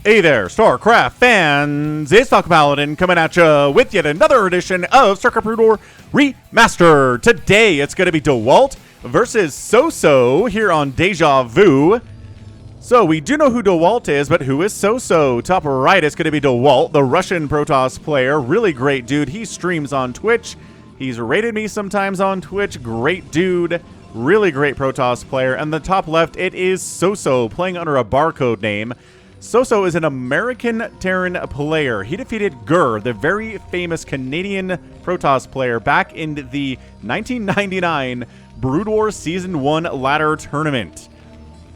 Hey there, StarCraft fans! It's Falcon Paladin coming at you with yet another edition of StarCraft Brood War Remastered. Today, it's going to be Dewalt versus Soso here on Deja Vu. So, we do know who Dewalt is, but who is Soso? Top right, it's going to be Dewalt, the Russian Protoss player. Really great dude. He streams on Twitch. He's rated me sometimes on Twitch. Great dude. Really great Protoss player. And the top left, it is Soso, playing under a barcode name. Soso is an American Terran player. He defeated Gur, the very famous Canadian Protoss player, back in the 1999 Brood War Season 1 ladder tournament.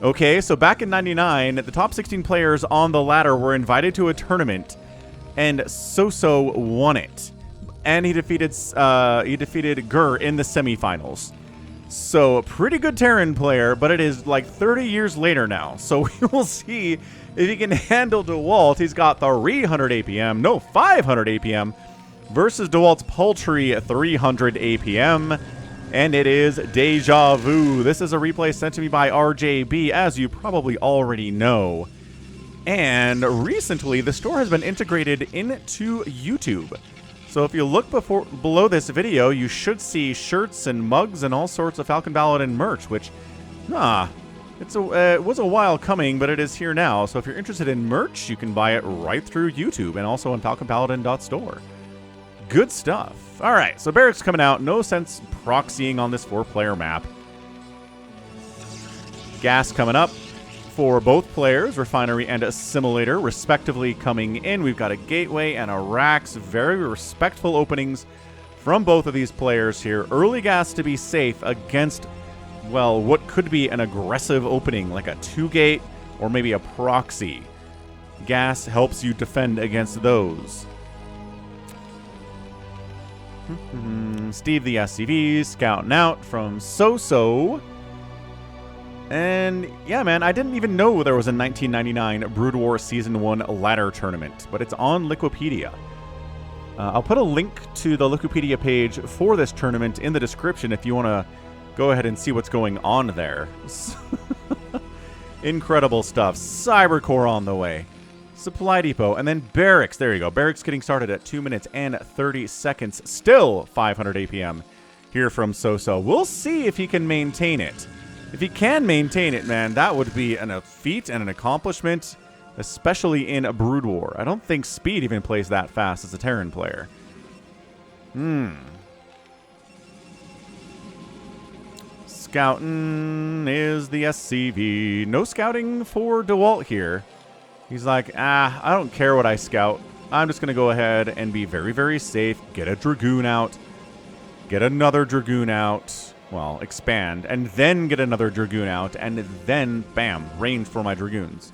Okay, so back in 99, the top 16 players on the ladder were invited to a tournament, and Soso won it. And he defeated Gur in the semifinals. So, pretty good Terran player, but it is like 30 years later now. So, we will see if he can handle Dewalt. He's got 300 APM, no, 500 APM, versus Dewalt's paltry 300 APM. And it is Deja Vu. This is a replay sent to me by RJB, as you probably already know. And recently, the store has been integrated into YouTube. So if you look below this video, you should see shirts and mugs and all sorts of Falcon Paladin merch, which, it was a while coming, but it is here now. So if you're interested in merch, you can buy it right through YouTube and also on falconpaladin.store. Good stuff. All right, so Barracks coming out. No sense proxying on this 4-player map. Gas coming up for both players, Refinery and Assimilator, respectively, coming in. We've got a Gateway and a Rax. Very respectful openings from both of these players here. Early gas to be safe against, well, what could be an aggressive opening, like a 2-gate or maybe a proxy. Gas helps you defend against those. Steve the SCV scouting out from Soso. And yeah, man, I didn't even know there was a 1999 Brood War Season 1 ladder tournament, but it's on Wikipedia. I'll put a link to the Wikipedia page for this tournament in the description if you want to go ahead and see what's going on there. Incredible stuff. Cybercore on the way. Supply Depot, and then Barracks. There you go. Barracks getting started at 2 minutes and 30 seconds. Still 500 APM here from Soso. We'll see if he can maintain it. If he can maintain it, man, that would be a feat and an accomplishment, especially in a Brood War. I don't think Speed even plays that fast as a Terran player. Scouting is the SCV. No scouting for Dewalt here. He's like, I don't care what I scout. I'm just going to go ahead and be very, very safe. Get a Dragoon out. Get another Dragoon out. Well, expand. And then get another Dragoon out. And then, bam, range for my Dragoons.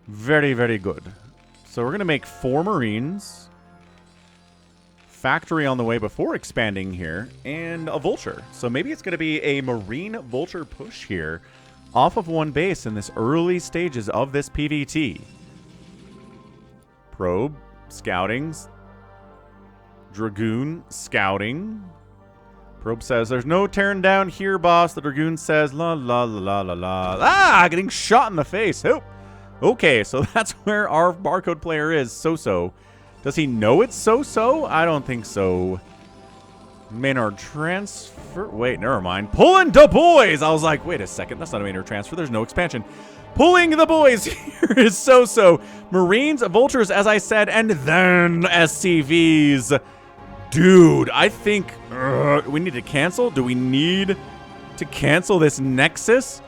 Very, very good. So we're going to make 4 Marines. Factory on the way before expanding here. And a Vulture. So maybe it's going to be a Marine Vulture push here. Off of 1 base in this early stages of this PvT. Probe, scouting, Dragoon, scouting. Probe says, there's no Terran down here, boss. The Dragoon says, la la la la la la. Getting shot in the face. Oh. Okay, so that's where our barcode player is, Soso. Does he know it's Soso? I don't think so. Maynard transfer. Wait, never mind. Pulling the boys. I was like, wait a second. That's not a Maynard transfer. There's no expansion. Pulling the boys. Here is Soso. Marines, Vultures, as I said, and then SCVs. Dude, I think we need to cancel. Do we need to cancel this Nexus?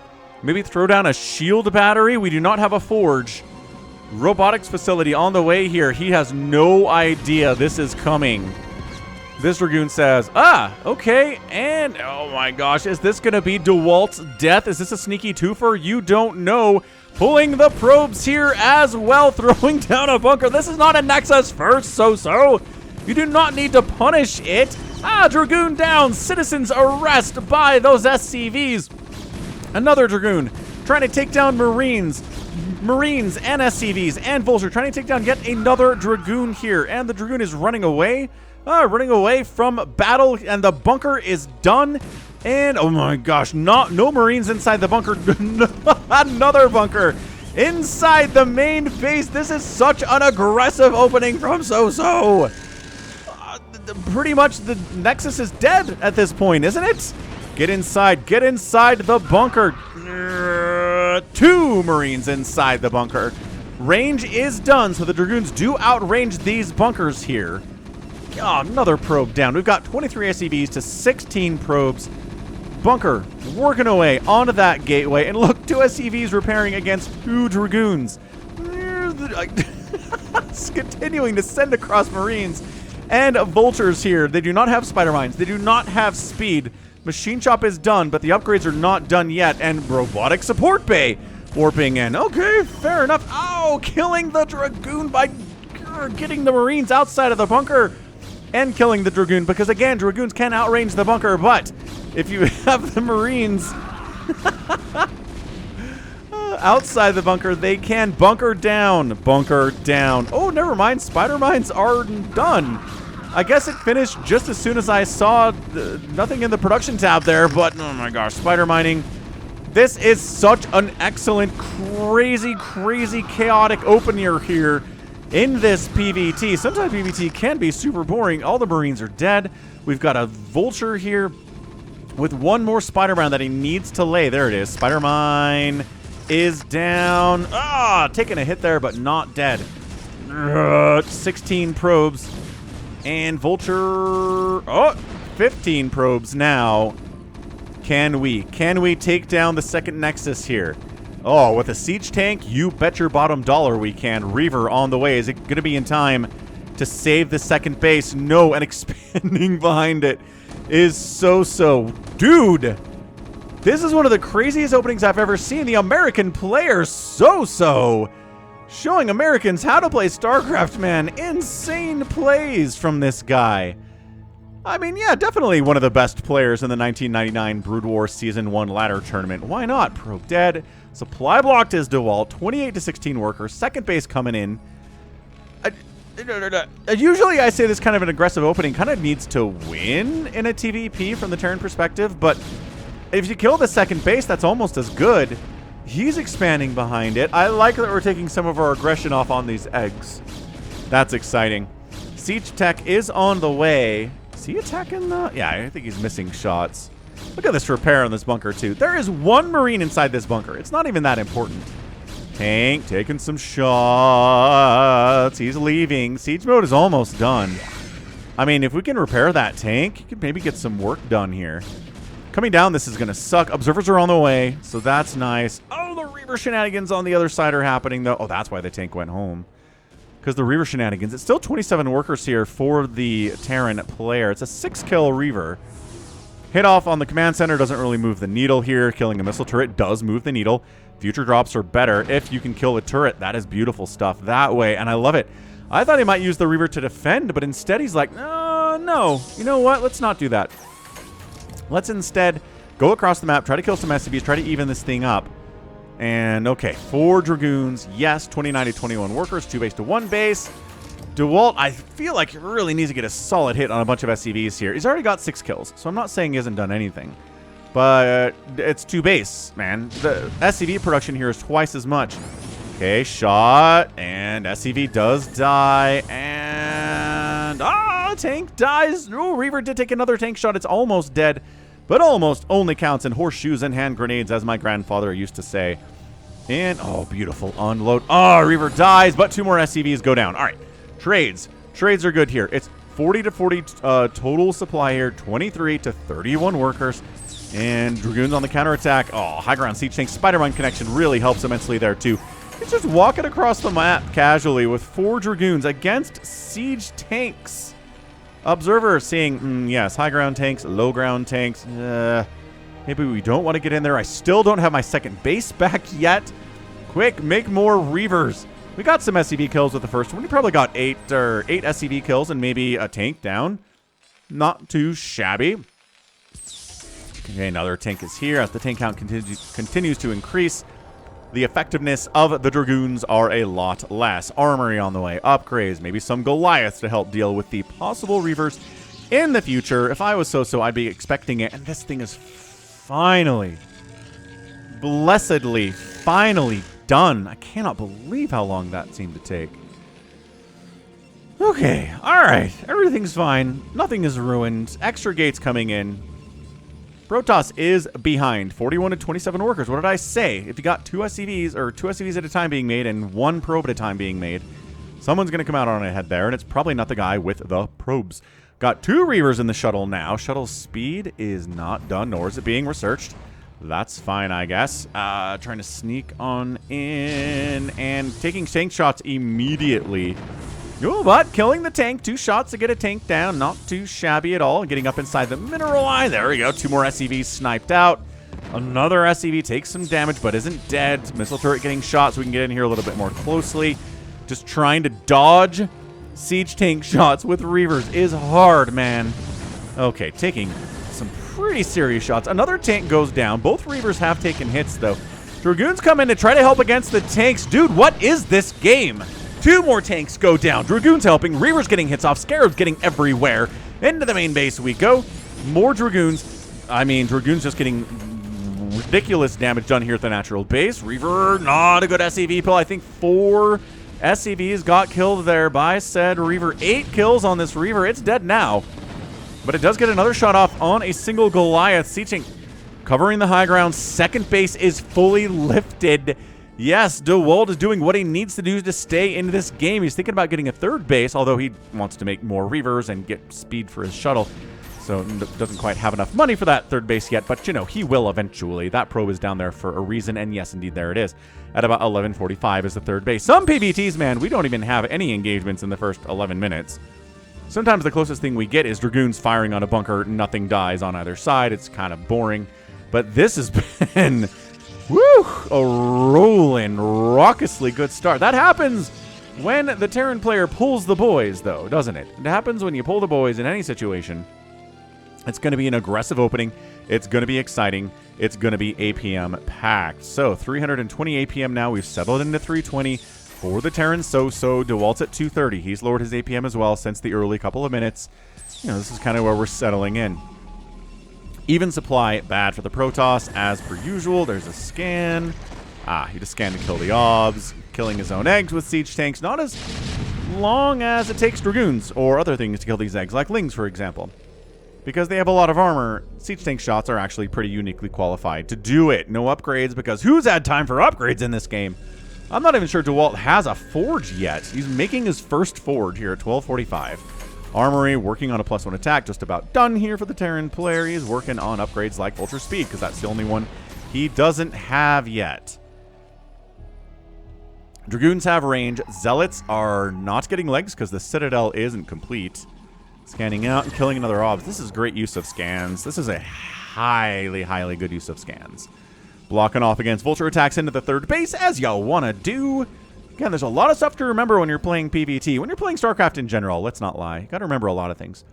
Maybe throw down a shield battery. We do not have a forge. Robotics facility on the way here. He has no idea this is coming. This Dragoon says, okay, and oh my gosh, is this going to be Dewalt's death? Is this a sneaky twofer? You don't know. Pulling the probes here as well, throwing down a bunker. This is not a Nexus first, Soso. You do not need to punish it. Dragoon down. Citizens arrest by those SCVs. Another Dragoon trying to take down Marines and SCVs and Vulture trying to take down yet another Dragoon here. And the Dragoon is running away. Running away from battle, and the bunker is done. And oh my gosh, no Marines inside the bunker. Another bunker inside the main base. This is such an aggressive opening from Soso. Pretty much the Nexus is dead at this point, isn't it? Get inside the bunker. 2 Marines inside the bunker. Range is done, so the Dragoons do outrange these bunkers here. Oh, another probe down. We've got 23 SCVs to 16 probes. Bunker working away onto that gateway. And look, 2 SCVs repairing against 2 Dragoons. It's continuing to send across Marines. And Vultures here. They do not have Spider Mines. They do not have speed. Machine Shop is done, but the upgrades are not done yet. And Robotic Support Bay warping in. Okay, fair enough. Oh, killing the Dragoon by getting the Marines outside of the bunker and killing the Dragoon. Because again, Dragoons can outrange the bunker, but if you have the Marines outside the bunker, they can bunker down. Bunker down. Oh, never mind. Spider Mines are done. I guess it finished just as soon as I saw nothing in the production tab there, but oh my gosh, spider mining. This is such an excellent, crazy, chaotic opener here in this PvT. Sometimes PvT can be super boring. All the Marines are dead. We've got a Vulture here with 1 more Spider Mine that he needs to lay. There it is. Spider Mine is down. Ah, taking a hit there, but not dead. 16 probes. And Vulture, 15 probes now. Can we take down the second Nexus here? Oh, with a siege tank, you bet your bottom dollar we can. Reaver on the way. Is it going to be in time to save the second base? No, and expanding behind it is Soso. Dude, this is one of the craziest openings I've ever seen. The American player, Soso, showing Americans how to play StarCraft, man. Insane plays from this guy. I mean, yeah, definitely one of the best players in the 1999 Brood War Season 1 ladder tournament. Why not? Probe dead. Supply blocked is Dewalt. 28 to 16 workers. Second base coming in. Usually I say this kind of an aggressive opening kind of needs to win in a TVP from the Terran perspective, but if you kill the second base, that's almost as good. He's expanding behind it. I like that we're taking some of our aggression off on these eggs. That's exciting. Siege Tech is on the way. Is he attacking the... Yeah, I think he's missing shots. Look at this repair on this bunker, too. There is 1 Marine inside this bunker. It's not even that important. Tank taking some shots. He's leaving. Siege mode is almost done. I mean, if we can repair that tank, you could maybe get some work done here. Coming down, this is going to suck. Observers are on the way, so that's nice. Oh, the Reaver shenanigans on the other side are happening, though. Oh, that's why the tank went home. Because the Reaver shenanigans. It's still 27 workers here for the Terran player. It's a 6-kill Reaver. Hit off on the command center doesn't really move the needle here. Killing a missile turret does move the needle. Future drops are better if you can kill a turret. That is beautiful stuff that way, and I love it. I thought he might use the Reaver to defend, but instead he's like, no. You know what? Let's not do that. Let's instead go across the map, try to kill some SCVs, try to even this thing up. And, okay, 4 Dragoons. Yes, 29 to 21 workers, 2 base to 1 base. Dewalt, I feel like he really needs to get a solid hit on a bunch of SCVs here. He's already got 6 kills, so I'm not saying he hasn't done anything. But it's 2 base, man. The SCV production here is twice as much. Okay, shot, and SCV does die, and... tank dies. Oh, Reaver did take another tank shot. It's almost dead, but almost only counts in horseshoes and hand grenades, as my grandfather used to say. And, oh, beautiful unload. Oh, Reaver dies, but 2 more SCVs go down. All right, trades. Trades are good here. It's 40 to 40 total supply here, 23 to 31 workers, and Dragoons on the counterattack. Oh, high ground siege tank. Spider-Man connection really helps immensely there, too. He's just walking across the map casually with 4 Dragoons against siege tanks. Observer seeing, yes, high ground tanks, low ground tanks. Maybe we don't want to get in there. I still don't have my second base back yet. Quick, make more Reavers. We got some SCV kills with the first one. We probably got 8 SCV kills and maybe a tank down. Not too shabby. Okay, another tank is here. As the tank count continues to increase, the effectiveness of the Dragoons are a lot less. Armory on the way, upgrades, maybe some Goliaths to help deal with the possible Reavers in the future. If I was Soso, I'd be expecting it. And this thing is finally, blessedly, finally done. I cannot believe how long that seemed to take. Okay, alright. Everything's fine. Nothing is ruined. Extra gates coming in. Protoss is behind. 41 to 27 workers. What did I say? If you got 2 SCVs, or 2 SCVs at a time being made and 1 probe at a time being made, someone's going to come out on ahead there, and it's probably not the guy with the probes. Got 2 Reavers in the shuttle now. Shuttle speed is not done, nor is it being researched. That's fine, I guess. Trying to sneak on in and taking tank shots immediately. Oh, but killing the tank. 2 shots to get a tank down. Not too shabby at all. Getting up inside the mineral eye. There we go. 2 more SCVs sniped out. Another SCV takes some damage, but isn't dead. Missile turret getting shot, so we can get in here a little bit more closely. Just trying to dodge siege tank shots with Reavers is hard, man. Okay, taking some pretty serious shots. Another tank goes down. Both Reavers have taken hits, though. Dragoons come in to try to help against the tanks. Dude, what is this game? 2 more tanks go down. Dragoons helping. Reavers getting hits off. Scarabs getting everywhere. Into the main base we go. More Dragoons. I mean, Dragoons just getting ridiculous damage done here at the natural base. Reaver, not a good SCV pull. I think 4 SCVs got killed there by said Reaver. 8 kills on this Reaver. It's dead now. But it does get another shot off on a single Goliath. Sieging covering the high ground. Second base is fully lifted. Yes, Dewalt is doing what he needs to do to stay in this game. He's thinking about getting a 3rd base, although he wants to make more Reavers and get speed for his shuttle. So doesn't quite have enough money for that 3rd base yet, but you know, he will eventually. That probe is down there for a reason, and yes, indeed, there it is. At about 11:45 is the 3rd base. Some PvTs, man, we don't even have any engagements in the first 11 minutes. Sometimes the closest thing we get is Dragoons firing on a bunker. Nothing dies on either side. It's kind of boring. But this has been... woo! A rolling, raucously good start. That happens when the Terran player pulls the boys, though, doesn't it? It happens when you pull the boys in any situation. It's going to be an aggressive opening. It's going to be exciting. It's going to be APM packed. So 320 APM now. We've settled into 320 for the Terran Soso. Dewalt's at 230. He's lowered his APM as well since the early couple of minutes. You know, this is kind of where we're settling in. Even supply, bad for the Protoss, as per usual. There's a scan. He just scanned to kill the obs. Killing his own eggs with siege tanks. Not as long as it takes Dragoons or other things to kill these eggs, like Lings, for example. Because they have a lot of armor, siege tank shots are actually pretty uniquely qualified to do it. No upgrades, because who's had time for upgrades in this game? I'm not even sure Dewalt has a forge yet. He's making his first forge here at 12:45. Armory, working on a +1 attack, just about done here for the Terran player. He's working on upgrades like Vulture Speed, because that's the only one he doesn't have yet. Dragoons have range. Zealots are not getting legs, because the Citadel isn't complete. Scanning out and killing another obs. This is great use of scans. This is a highly, highly good use of scans. Blocking off against Vulture attacks into the 3rd base, as y'all want to do. Again, there's a lot of stuff to remember when you're playing PvT. When you're playing StarCraft in general, let's not lie. You got to remember a lot of things.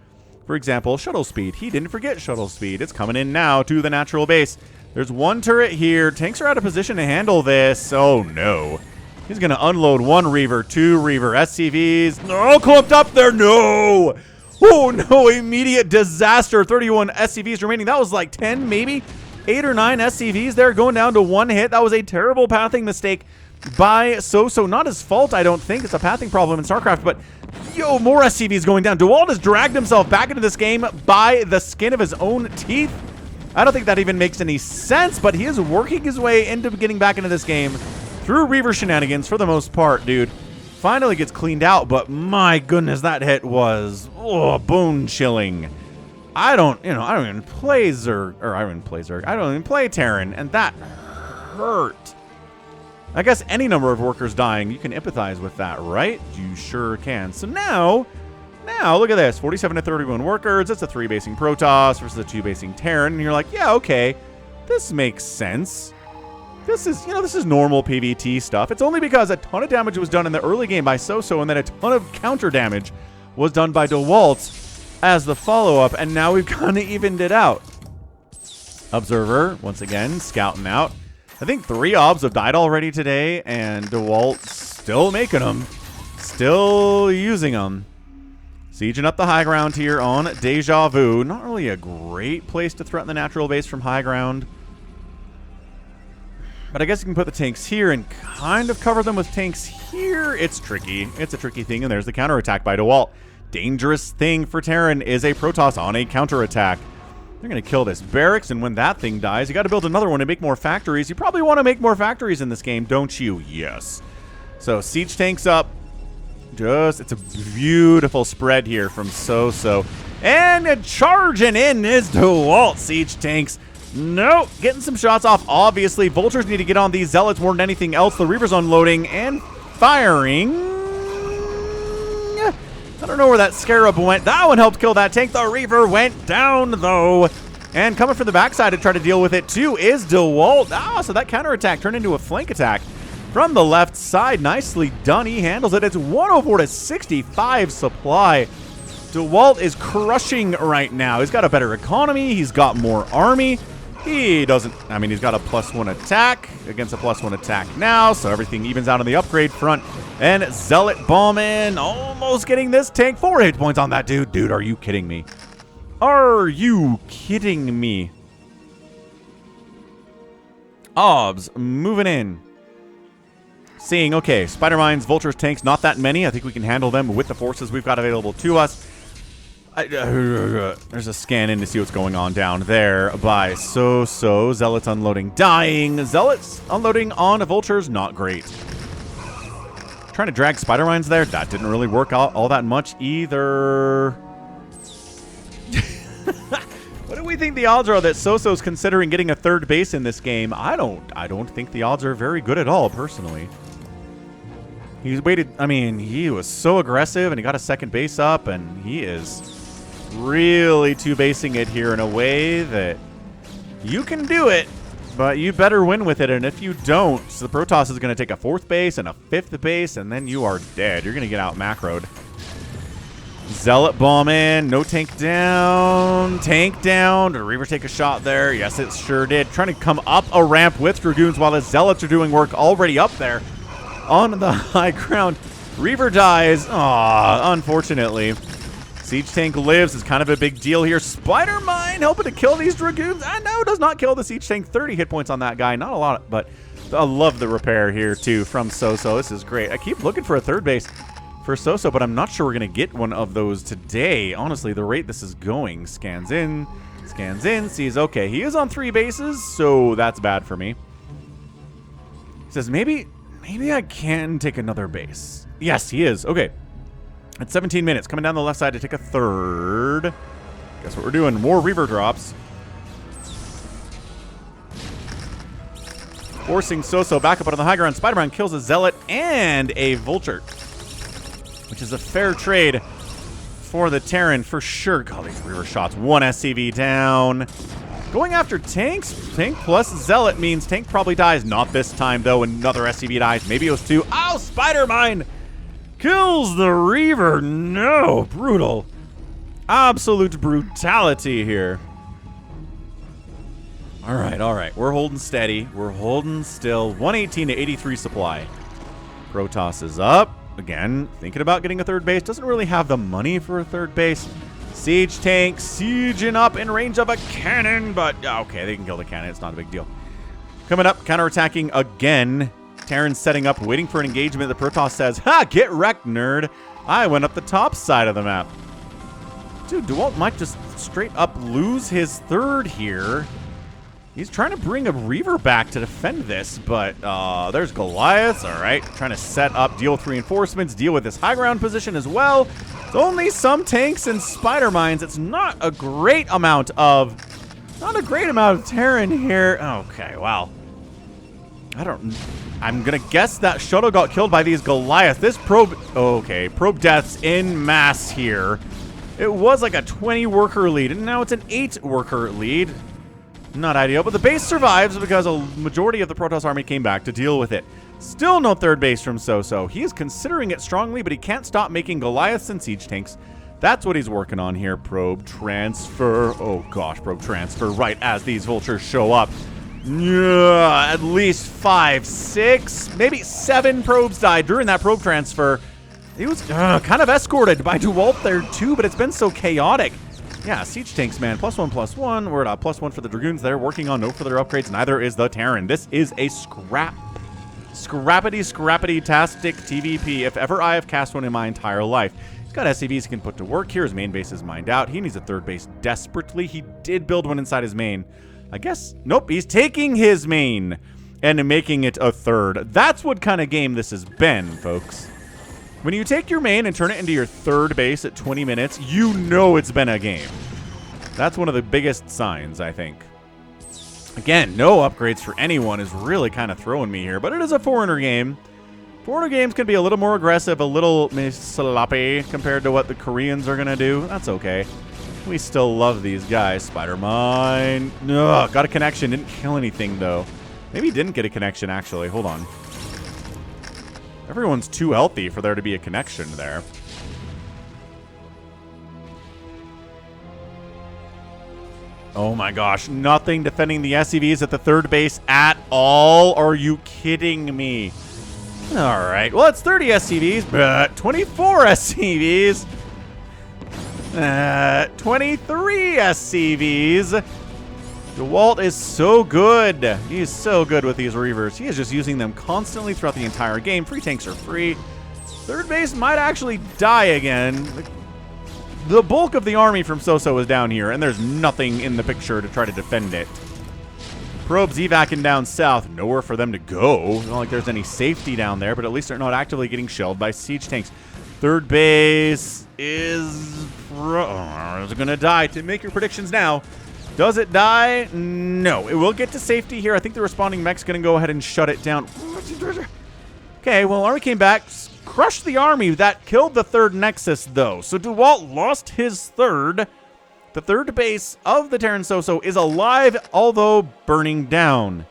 For example, shuttle speed. He didn't forget shuttle speed. It's coming in now to the natural base. There's 1 turret here. Tanks are out of position to handle this. Oh, no. He's going to unload 1 Reaver, 2 Reaver, SCVs. No, clumped up there. No. Oh, no. Immediate disaster. 31 SCVs remaining. That was like 10, maybe 8 or 9 SCVs there going down to 1 hit. That was a terrible pathing mistake by Soso. Not his fault, I don't think. It's a pathing problem in StarCraft, but yo, more SCVs going down. Dewalt has dragged himself back into this game by the skin of his own teeth. I don't think that even makes any sense, but he is working his way into getting back into this game through Reaver shenanigans for the most part, dude. Finally gets cleaned out, but my goodness, that hit was bone chilling. I don't even play Zerg, or I don't even play Zerg. I don't even play Terran, and that hurt. I guess any number of workers dying, you can empathize with that, right? You sure can. So now look at this. 47 to 31 workers. It's a 3-basing Protoss versus a 2-basing Terran. And you're like, yeah, okay. This makes sense. This is normal PvT stuff. It's only because a ton of damage was done in the early game by Soso, and then a ton of counter damage was done by Dewalt as the follow-up, and now we've kind of evened it out. Observer, once again, scouting out. I think 3 obs have died already today, and Dewalt's still making them. Still using them. Sieging up the high ground here on Deja Vu. Not really a great place to threaten the natural base from high ground. But I guess you can put the tanks here and kind of cover them with tanks here. It's tricky. It's a tricky thing, and there's the counterattack by Dewalt. Dangerous thing for Terran is a Protoss on a counterattack. They're going to kill this barracks, and when that thing dies, you got to build another one to make more factories. You probably want to make more factories in this game, don't you? Yes. So siege tanks up. It's a beautiful spread here from Soso. And charging in is Dewalt siege tanks. No, getting some shots off, obviously. Vultures need to get on these Zealots more than anything else. The Reaper's unloading and firing. I don't know where that Scarab went. That one helped kill that tank. The Reaper went down, though. And coming from the backside to try to deal with it, too, is Dewalt. So that counterattack turned into a flank attack from the left side. Nicely done. He handles it. It's 104 to 65 supply. Dewalt is crushing right now. He's got a better economy. He's got more army. He doesn't, I mean, he's got a +1 attack against a +1 attack now, so everything evens out on the upgrade front. And Zealot bomb in, almost getting this tank. 4 hit points on that dude. Dude, are you kidding me? Are you kidding me? Obs, moving in. Seeing, okay, Spider Mines, Vultures, tanks, not that many. I think we can handle them with the forces we've got available to us. There's a scan in to see what's going on down there by Soso. Zealots unloading, dying. Zealots unloading on Vultures, not great. Trying to drag Spider Mines there. That didn't really work out all that much either. What do we think the odds are that Soso's considering getting a third base in this game? I don't think the odds are very good at all, personally. He's waited, I mean, he was so aggressive and he got a second base up, and he is really two-basing it here in a way that you can do it, but you better win with it. And if you don't, the Protoss is going to take a 4th base and a 5th base, and then you are dead. You're going to get out macroed. Zealot bomb in. No tank down. Tank down. Did Reaver take a shot there? Yes, it sure did. Trying to come up a ramp with Dragoons while the Zealots are doing work already up there on the high ground. Reaver dies. Aw, unfortunately. Siege tank lives is kind of a big deal here. Spider Mine helping to kill these Dragoons. No, does not kill the siege tank. 30 hit points on that guy. Not a lot, but I love the repair here, too, from Soso. This is great. I keep looking for a third base for Soso, but I'm not sure we're going to get one of those today. Honestly, the rate this is going. Scans in, sees, okay, he is on 3 bases, so that's bad for me. He says, maybe I can take another base. Yes, he is. Okay. At 17 minutes, coming down the left side to take a third. Guess what we're doing? More Reaver drops. Forcing Soso back up on the high ground. Spider-Man kills a Zealot and a Vulture, which is a fair trade for the Terran for sure. God, these Reaver shots. 1 SCV down. Going after tanks. Tank plus Zealot means tank probably dies. Not this time, though. Another SCV dies. Maybe it was 2. Oh, Spider-Mine kills the Reaver. No, brutal. Absolute brutality here. All right. We're holding steady. We're holding still. 118 to 83 supply. Protoss is up. Again, thinking about getting a third base. Doesn't really have the money for a third base. Siege tank sieging up in range of a cannon, but okay, they can kill the cannon. It's not a big deal. Coming up, counterattacking again. Terran's setting up, waiting for an engagement. The Protoss says, ha, get wrecked, nerd. I went up the top side of the map. Dude, Dewalt might just straight up lose his third here. He's trying to bring a Reaver back to defend this, but there's Goliaths. All right, trying to set up, deal with reinforcements, deal with this high ground position as well. It's only some tanks and Spider Mines. It's not a great amount of Terran here. Okay, wow. I'm gonna guess that shuttle got killed by these Goliaths. This probe, okay, probe deaths in mass here. It was like a 20 worker lead, and now it's an 8 worker lead. Not ideal, but the base survives because a majority of the Protoss army came back to deal with it. Still no third base from Soso. He is considering it strongly, but he can't stop making Goliaths and siege tanks. That's what he's working on here. Probe transfer. Oh gosh, probe transfer right as these Vultures show up. Yeah, at least 5, 6, maybe 7 probes died during that probe transfer. He was kind of escorted by Dewalt there too, but it's been so chaotic. Yeah, siege tanks, man. +1/+1. We're at +1 for the Dragoons. They're working on no further upgrades. Neither is the Terran. This is a scrappity-tastic TVP if ever I have cast one in my entire life. He's got SCVs he can put to work here. His main base is mined out. He needs a third base desperately. He did build one inside his main. I guess, nope, he's taking his main and making it a third. That's what kind of game this has been, folks. When you take your main and turn it into your third base at 20 minutes, you know it's been a game. That's one of the biggest signs, I think. Again, no upgrades for anyone is really kind of throwing me here, but it is a foreigner game. Foreigner games can be a little more aggressive, a little sloppy compared to what the Koreans are going to do. That's okay. We still love these guys. Spider Mine. Ugh, got a connection. Didn't kill anything, though. Maybe didn't get a connection, actually. Hold on. Everyone's too healthy for there to be a connection there. Oh my gosh, nothing defending the SCVs at the third base at all? Are you kidding me? All right, well, it's 30 SCVs, but 24 SCVs. 23 SCVs. Dewalt is so good. He's so good with these Reavers. He is just using them constantly throughout the entire game. Free tanks are free. Third base might actually die again. The bulk of the army from Soso is down here, and there's nothing in the picture to try to defend it. Probes evacing down south. Nowhere for them to go. Not like there's any safety down there, but at least they're not actively getting shelled by siege tanks. Third base is going to die. To make your predictions now. Does it die? No. It will get to safety here. I think the responding mech's going to go ahead and shut it down. Okay, well, army came back, crushed the army. That killed the third nexus, though. So Dewalt lost his third. The third base of the Terran Soso is alive, although burning down.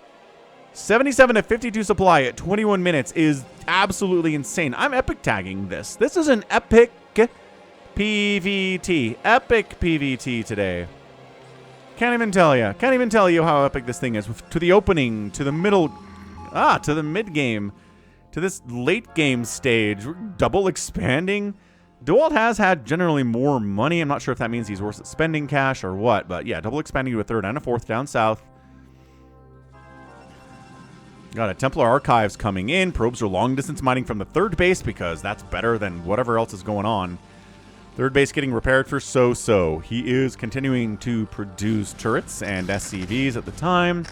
77 to 52 supply at 21 minutes is absolutely insane. I'm epic tagging this. This is an epic PVT. Epic PVT today. Can't even tell you. Can't even tell you how epic this thing is. To the opening, to the middle, to the mid game, to this late game stage. We're double expanding. Dewalt has had generally more money. I'm not sure if that means he's worse at spending cash or what, but yeah, double expanding to a third and a fourth down south. Got a Templar Archives coming in. Probes are long distance mining from the third base because that's better than whatever else is going on. Third base getting repaired for Soso. He is continuing to produce turrets and SCVs at the time.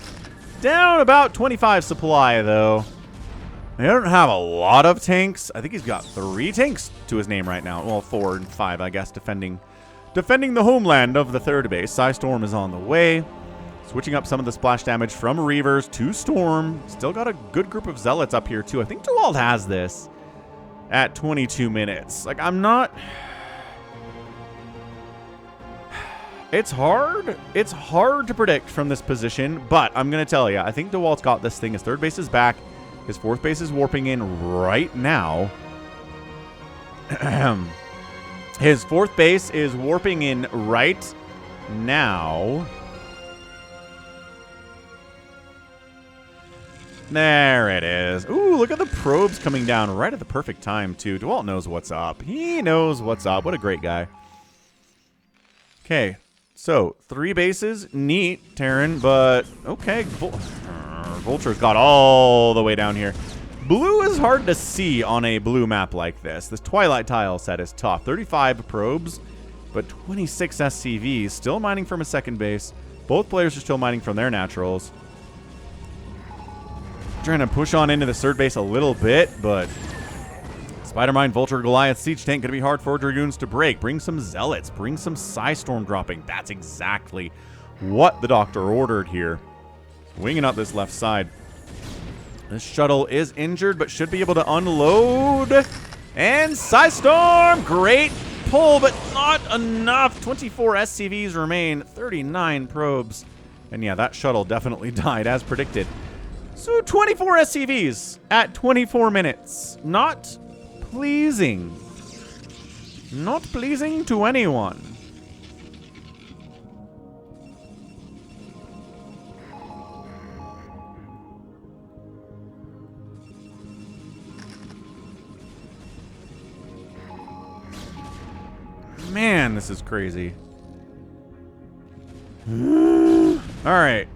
Down about 25 supply, though. They don't have a lot of tanks. I think he's got 3 tanks to his name right now. Well, 4 and 5, I guess, defending the homeland of the third base. Storm is on the way. Switching up some of the splash damage from Reavers to Storm. Still got a good group of Zealots up here, too. I think Dewalt has this at 22 minutes. Like, I'm not... It's hard. It's hard to predict from this position, but I'm going to tell you, I think Dewalt's got this thing. His third base is back. His fourth base is warping in right now. His fourth base is warping in right now. There it is. Ooh, look at the probes coming down right at the perfect time, too. Dewalt knows what's up. He knows what's up. What a great guy. Okay. So, 3 bases, neat, Terran, but okay. Vulture's got all the way down here. Blue is hard to see on a blue map like this. This Twilight tile set is tough. 35 probes, but 26 SCVs. Still mining from a second base. Both players are still mining from their naturals. Trying to push on into the third base a little bit, but... Spider-Mine, Vulture, Goliath, Siege Tank. Going to be hard for Dragoons to break. Bring some Zealots. Bring some Storm dropping. That's exactly what the Doctor ordered here. Winging up this left side. This shuttle is injured, but should be able to unload. And Storm, great pull, but not enough. 24 SCVs remain. 39 probes. And yeah, that shuttle definitely died, as predicted. So 24 SCVs at 24 minutes. Not pleasing. Not pleasing to anyone. Man, this is crazy. All right.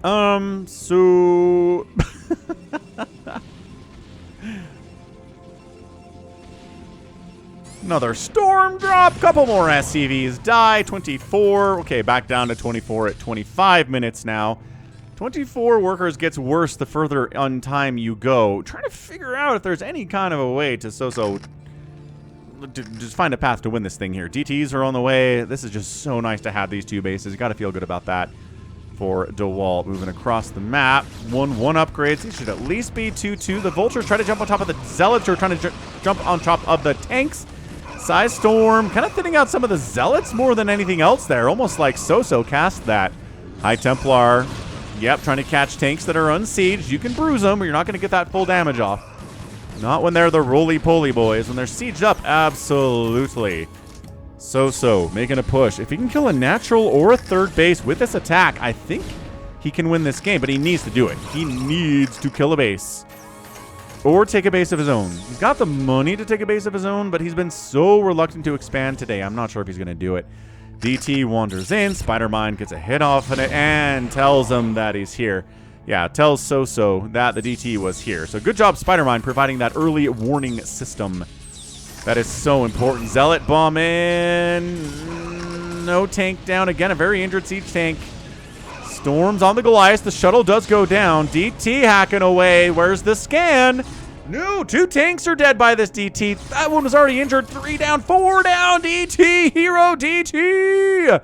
So another storm drop. Couple more SCVs die. 24. Okay, back down to 24 at 25 minutes now. 24 workers gets worse the further on time you go. Trying to figure out if there's any kind of a way to so-so just find a path to win this thing here. DTs are on the way. This is just so nice to have these two bases. You got to feel good about that for Dewalt. Moving across the map. 1-1 upgrades. These should at least be 2-2. The Vultures try to jump on top of the Zealots, or trying to jump on top of the tanks. Size Storm kind of thinning out some of the Zealots more than anything else there. Almost like so-so cast that. High Templar. Yep, trying to catch tanks that are unsieged. You can bruise them, but you're not going to get that full damage off. Not when they're the roly-poly boys. When they're sieged up, absolutely. So-so, making a push. If he can kill a natural or a third base with this attack, I think he can win this game, but he needs to do it. He needs to kill a base. Or take a base of his own. He's got the money to take a base of his own, but he's been so reluctant to expand today. I'm not sure if he's going to do it. DT wanders in. Spider-Mind gets a hit off on it and tells him that he's here. Yeah, tells so-so that the DT was here. So good job, Spider-Mind, providing that early warning system. That is so important. Zealot bomb in. No tank down. Again, a very injured siege tank. Storms on the Goliath. The shuttle does go down. DT hacking away. Where's the scan? No, 2 tanks are dead by this DT. That one was already injured. 3 down, 4 down. DT, hero DT.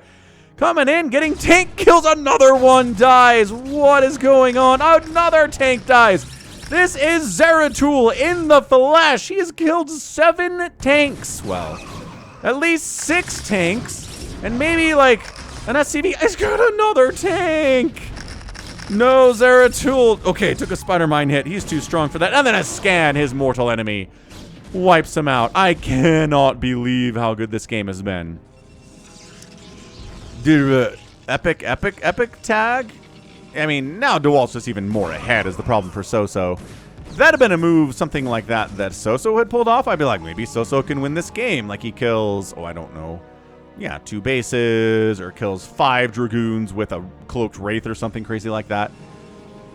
Coming in, getting tank kills. Another one dies. What is going on? Another tank dies. This is Zeratul in the flesh. He has killed 7 tanks. Well, at least 6 tanks. And maybe like an SCV. He's got another tank. No, Zeratul. Okay, took a Spider-Mine hit. He's too strong for that. And then a scan, his mortal enemy. Wipes him out. I cannot believe how good this game has been. Dude, epic tag? I mean, now Dewalt's just even more ahead is the problem for so-so. If that had been a move, something like that so-so had pulled off, I'd be like, maybe so-so can win this game. Like he kills, oh, I don't know. Yeah, 2 bases, or kills 5 Dragoons with a Cloaked Wraith or something crazy like that.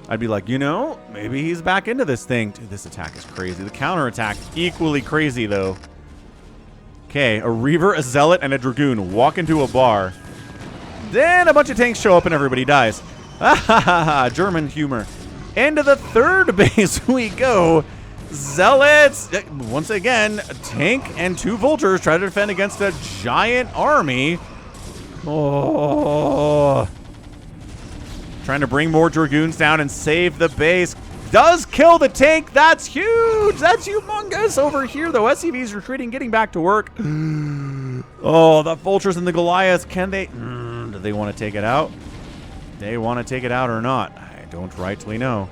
I'd be like, you know, maybe he's back into this thing. Dude, this attack is crazy. The counterattack, equally crazy, though. Okay, a Reaver, a Zealot, and a Dragoon walk into a bar. Then a bunch of tanks show up and everybody dies. German humor. Into the 3rd base we go. Zealots, once again, a tank and 2 vultures try to defend against a giant army. Oh. Trying to bring more Dragoons down and save the base. Does kill the tank. That's huge. That's humongous over here, though. SCV's retreating, getting back to work. Oh, the vultures and the Goliath. Can they... do they want to take it out? They want to take it out or not? I don't rightly know.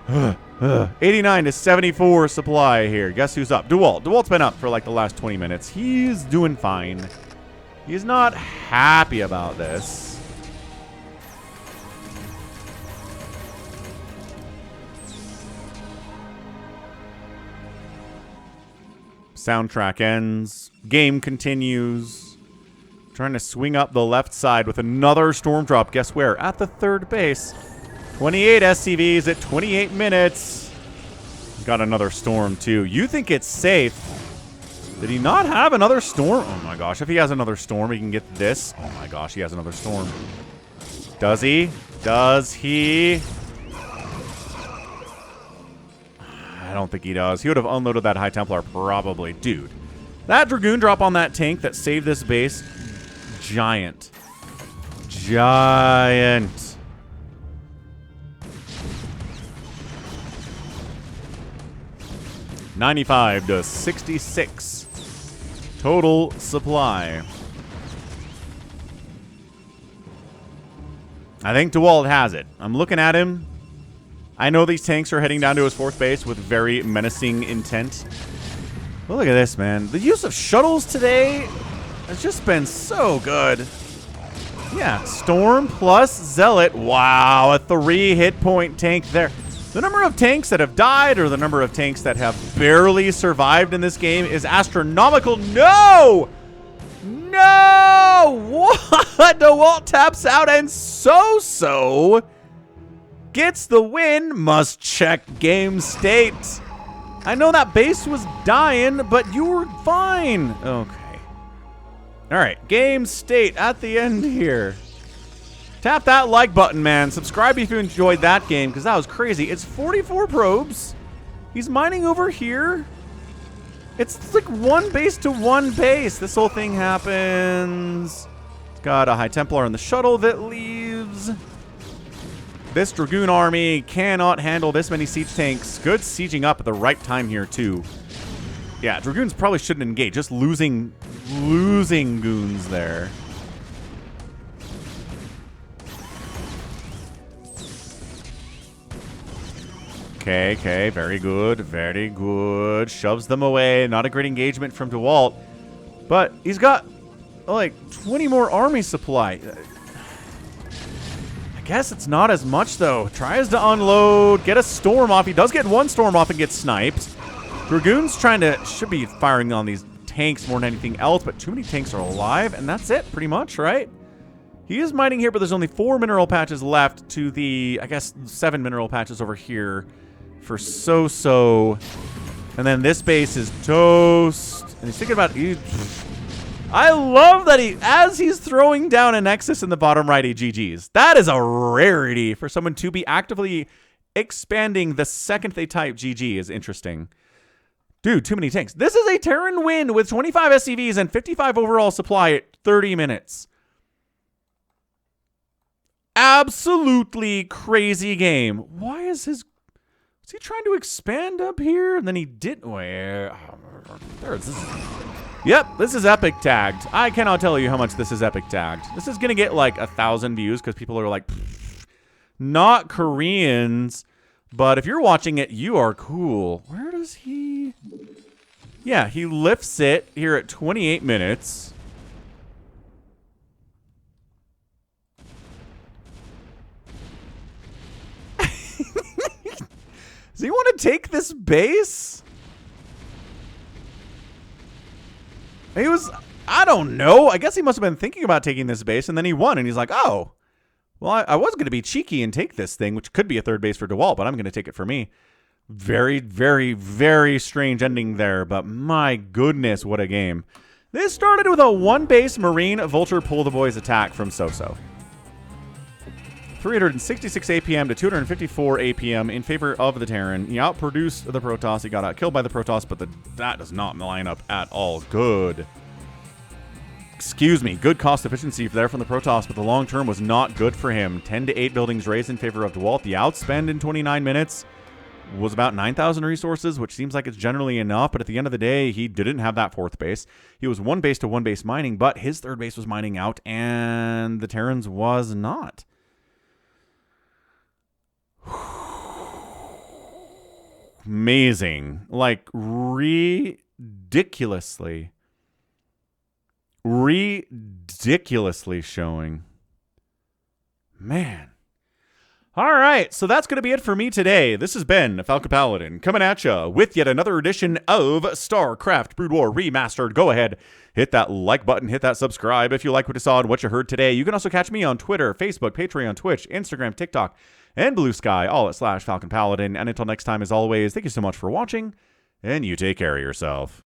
89 to 74 supply here. Guess who's up? Dewalt. Dewalt's been up for like the last 20 minutes. He's doing fine. He's not happy about this. Soundtrack ends. Game continues. Trying to swing up the left side with another storm drop. Guess where? At the 3rd base. 28 SCVs at 28 minutes. Got another storm, too. You think it's safe. Did he not have another storm? Oh, my gosh. If he has another storm, he can get this. Oh, my gosh. He has another storm. Does he? Does he? I don't think he does. He would have unloaded that High Templar probably. Dude. That Dragoon drop on that tank that saved this base. Giant. Giant. $95 to 66 total supply. I think Dewalt has it. I'm looking at him. I know these tanks are heading down to his 4th base with very menacing intent. But look at this, man. The use of shuttles today has just been so good. Yeah, Storm plus Zealot. Wow, a 3 hit point tank there. The number of tanks that have died or the number of tanks that have barely survived in this game is astronomical. No! No! No! What? Dewalt taps out and soso gets the win. Must check game state. I know that base was dying, but you were fine. Okay. All right, game state at the end here. Tap that like button, man. Subscribe if you enjoyed that game, because that was crazy. It's 44 probes. He's mining over here. It's like one base to one base. This whole thing happens. It's got a High Templar on the shuttle that leaves. This Dragoon army cannot handle this many siege tanks. Good sieging up at the right time here, too. Yeah, Dragoons probably shouldn't engage. Just losing goons there. Okay, very good, very good. Shoves them away. Not a great engagement from Dewalt. But he's got, like, 20 more army supply. I guess it's not as much, though. Tries to unload, get a storm off. He does get one storm off and gets sniped. Dragoon's should be firing on these tanks more than anything else, but too many tanks are alive, and that's it, pretty much, right? He is mining here, but there's only 4 mineral patches left to the, I guess, 7 mineral patches over here for soso. And then this base is toast. And he's thinking about... I love that as he's throwing down a Nexus in the bottom right, he GG's. That is a rarity for someone to be actively expanding the second they type GG is interesting. Dude, too many tanks. This is a Terran win with 25 SCVs and 55 overall supply at 30 minutes. Absolutely crazy game. Why is his... Is he trying to expand up here? And then he didn't. Where? Yep, this is epic tagged. I cannot tell you how much this is epic tagged. This is going to get like 1,000 views because people are like, not Koreans. But if you're watching it, you are cool. Where does he... Yeah, he lifts it here at 28 minutes. Does he want to take this base? He was, I don't know. I guess he must have been thinking about taking this base, and then he won, and he's like, oh, well, I was going to be cheeky and take this thing, which could be a third base for Dewalt, but I'm going to take it for me. Very, very, very strange ending there, but my goodness, what a game. This started with a one-base Marine Vulture Pull the Boys attack from soso. 366 APM to 254 APM in favor of the Terran. He outproduced the Protoss. He got outkilled by the Protoss, but that does not line up at all. Good. Excuse me. Good cost efficiency there from the Protoss, but the long term was not good for him. 10 to 8 buildings raised in favor of Dewalt. The outspend in 29 minutes was about 9,000 resources, which seems like it's generally enough, but at the end of the day, he didn't have that fourth base. He was one base to one base mining, but his third base was mining out, and the Terran's was not. Amazing. Like, ridiculously showing. Man. All right, so that's going to be it for me today. This has been Falcon Paladin coming at you with yet another edition of StarCraft Brood War Remastered. Go ahead, hit that like button, hit that subscribe if you like what you saw and what you heard today. You can also catch me on Twitter, Facebook, Patreon, Twitch, Instagram, TikTok, and Blue Sky, all at /Falcon Paladin. And until next time, as always, thank you so much for watching, and you take care of yourself.